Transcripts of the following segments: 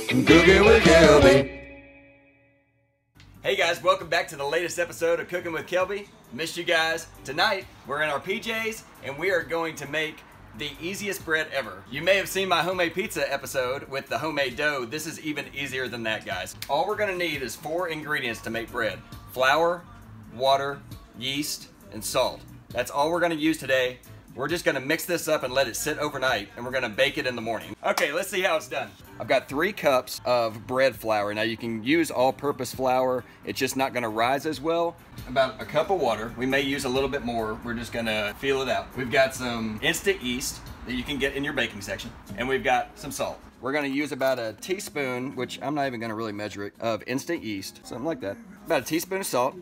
Cookin with Kelby. Hey guys, welcome back to the latest episode of Cookin with Kelby. Missed you guys. Tonight, we're in our PJs and we are going to make the easiest bread ever. You may have seen my homemade pizza episode with the homemade dough. This is even easier than that, guys. All we're gonna need is 4 ingredients to make bread: flour, water, yeast, and salt. That's all we're gonna use today. We're just gonna mix this up and let it sit overnight, and we're gonna bake it in the morning. Okay, let's see how it's done. I've got 3 cups of bread flour. Now you can use all-purpose flour. It's just not gonna rise as well. About a cup of water. We may use a little bit more. We're just gonna feel it out. We've got some instant yeast that you can get in your baking section, and we've got some salt. We're gonna use about a teaspoon, which I'm not even gonna really measure it, of instant yeast, something like that. About a teaspoon of salt.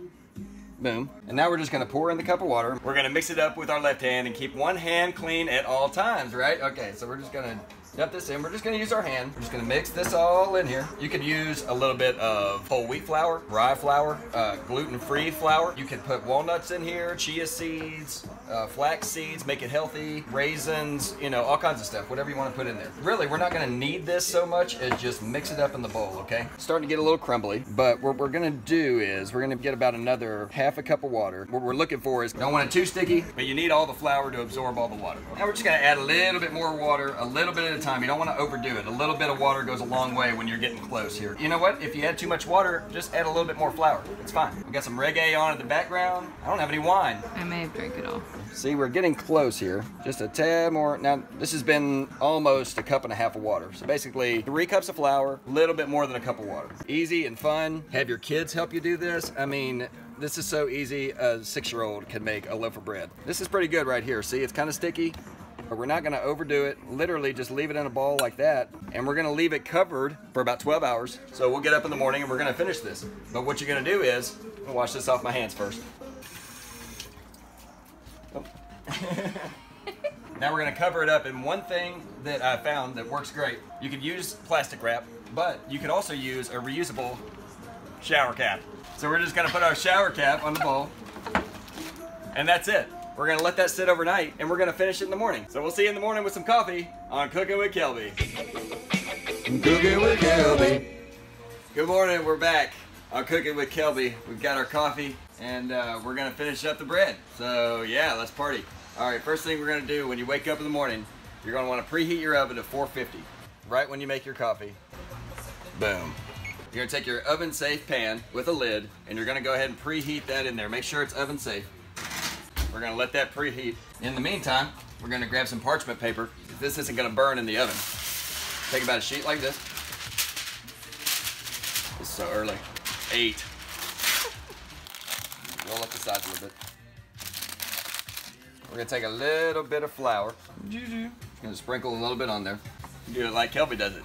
Boom. And now we're just gonna pour in the cup of water. We're gonna mix it up with our left hand and keep one hand clean at all times, right? Okay, so we're just gonna dump this in. We're just gonna use our hand. We're just gonna mix this all in here. You could use a little bit of whole wheat flour, rye flour, gluten-free flour. You could put walnuts in here, chia seeds, flax seeds, make it healthy, raisins, you know, all kinds of stuff, whatever you wanna put in there. Really, we're not gonna need this so much as just mix it up in the bowl, okay? It's starting to get a little crumbly, but what we're gonna do is we're gonna get about another half a cup of water. What we're looking for is, don't want it too sticky, but you need all the flour to absorb all the water. Now we're just gonna add a little bit more water, a little bit at a time. You don't want to overdo it. A little bit of water goes a long way when you're getting close here. You know what? If you add too much water, just add a little bit more flour. It's fine. We got some reggae on in the background. I don't have any wine. I may have drank it all. See, we're getting close here. Just a tad more. Now, this has been almost a cup and a half of water. So basically, 3 cups of flour, a little bit more than a cup of water. Easy and fun. Have your kids help you do this. I mean, this is so easy. A 6-year-old can make a loaf of bread. This is pretty good right here. See, it's kind of sticky, but we're not gonna overdo it. Literally just leave it in a ball like that, and we're gonna leave it covered for about 12 hours. So we'll get up in the morning and we're gonna finish this. But what you're gonna do is, I'm gonna wash this off my hands first. Oh. Now we're gonna cover it up, and one thing that I found that works great, you could use plastic wrap, but you could also use a reusable shower cap. So we're just gonna put our shower cap on the bowl, and that's it. We're gonna let that sit overnight, and we're gonna finish it in the morning. So we'll see you in the morning with some coffee on Cookin with Kelby. Cookin with Kelby. Good morning, we're back on Cookin with Kelby. We've got our coffee, and we're gonna finish up the bread. So yeah, let's party. All right, first thing we're gonna do when you wake up in the morning, you're gonna wanna preheat your oven to 450, right when you make your coffee. Boom. You're gonna take your oven safe pan with a lid, and you're gonna go ahead and preheat that in there. Make sure it's oven safe. We're gonna let that preheat. In the meantime, we're gonna grab some parchment paper. This isn't gonna burn in the oven. Take about a sheet like this. It's so early. 8. Roll up the sides a little bit. We're gonna take a little bit of flour. Gonna sprinkle a little bit on there. Do it like Kelby does it.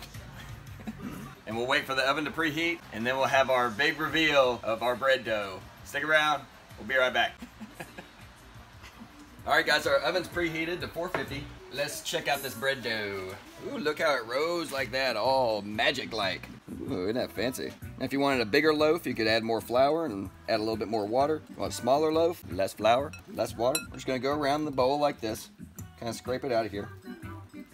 And we'll wait for the oven to preheat, and then we'll have our big reveal of our bread dough. Stick around, we'll be right back. All right, guys, our oven's preheated to 450. Let's check out this bread dough. Ooh, look how it rose like that, all magic-like. Ooh, isn't that fancy? Now, if you wanted a bigger loaf, you could add more flour and add a little bit more water. You want a smaller loaf, less flour, less water. We're just gonna go around the bowl like this, kind of scrape it out of here.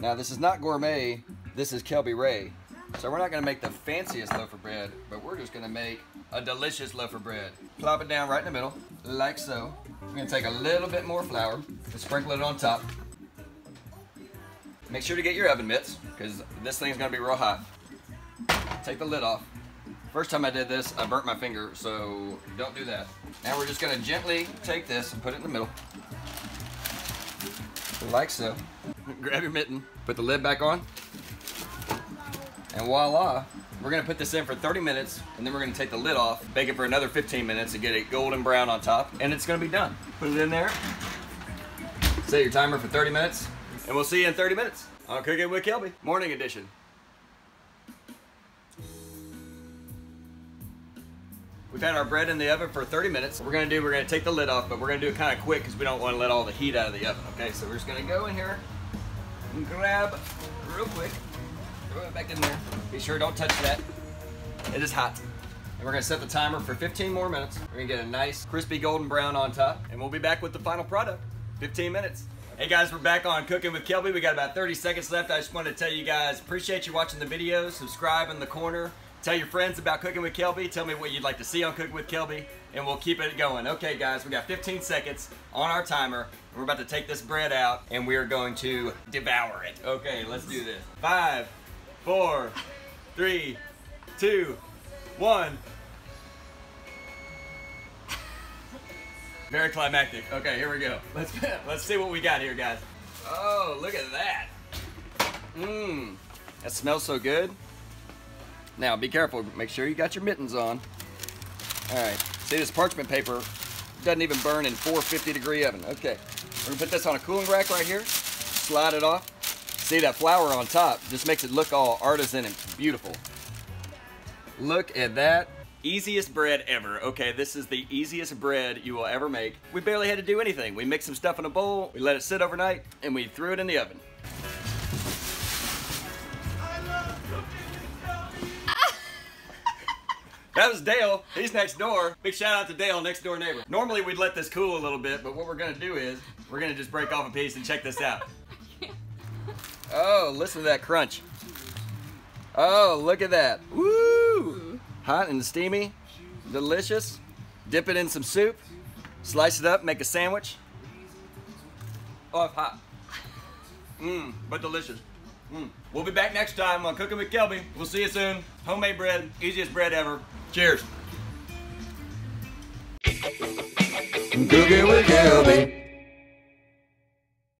Now, this is not gourmet, this is Kelby Ray. So we're not gonna make the fanciest loaf of bread, but we're just gonna make a delicious loaf of bread. Plop it down right in the middle, like so. We're gonna take a little bit more flour and sprinkle it on top. Make sure to get your oven mitts, because this thing's gonna be real hot. Take the lid off. First time I did this, I burnt my finger, so don't do that. Now we're just gonna gently take this and put it in the middle. Like so. Grab your mitten, put the lid back on. And voila, we're gonna put this in for 30 minutes, and then we're gonna take the lid off, bake it for another 15 minutes to get it golden brown on top, and it's gonna be done. Put it in there, set your timer for 30 minutes, and we'll see you in 30 minutes on Cookin with Kelby, morning edition. We've had our bread in the oven for 30 minutes. What we're gonna take the lid off, but we're gonna do it kind of quick because we don't wanna let all the heat out of the oven, okay? So we're just gonna go in here and grab real quick. Throw it back in there. Be sure don't touch that. It is hot. And we're gonna set the timer for 15 more minutes. We're gonna get a nice crispy golden brown on top, and we'll be back with the final product. 15 minutes. Hey guys, we're back on Cooking with Kelby. We got about 30 seconds left. I just wanted to tell you guys, appreciate you watching the video. Subscribe in the corner. Tell your friends about Cooking with Kelby. Tell me what you'd like to see on Cooking with Kelby, and we'll keep it going. Okay guys, we got 15 seconds on our timer. We're about to take this bread out, and we are going to devour it. Okay, let's do this. 5, 4, 3, 2, 1. Very climactic. Okay, here we go. Let's see what we got here, guys. Oh, look at that. Mmm. That smells so good. Now, be careful. Make sure you got your mittens on. All right. See, this parchment paper doesn't even burn in 450-degree oven. Okay. We're gonna put this on a cooling rack right here. Slide it off. See that flour on top just makes it look all artisan and beautiful. Look at that. Easiest bread ever. Okay, this is the easiest bread you will ever make. We barely had to do anything. We mixed some stuff in a bowl, we let it sit overnight, and we threw it in the oven. That was Dale. He's next door. Big shout out to Dale, next door neighbor. Normally we'd let this cool a little bit, but what we're gonna do is we're gonna just break off a piece and check this out. Oh, listen to that crunch. Oh, look at that. Woo! Hot and steamy, delicious. Dip it in some soup, slice it up, make a sandwich. Oh, it's hot. Mmm, but delicious. Mmm. We'll be back next time on Cooking with Kelby. We'll see you soon. Homemade bread, easiest bread ever. Cheers. Cookin' with Kelby.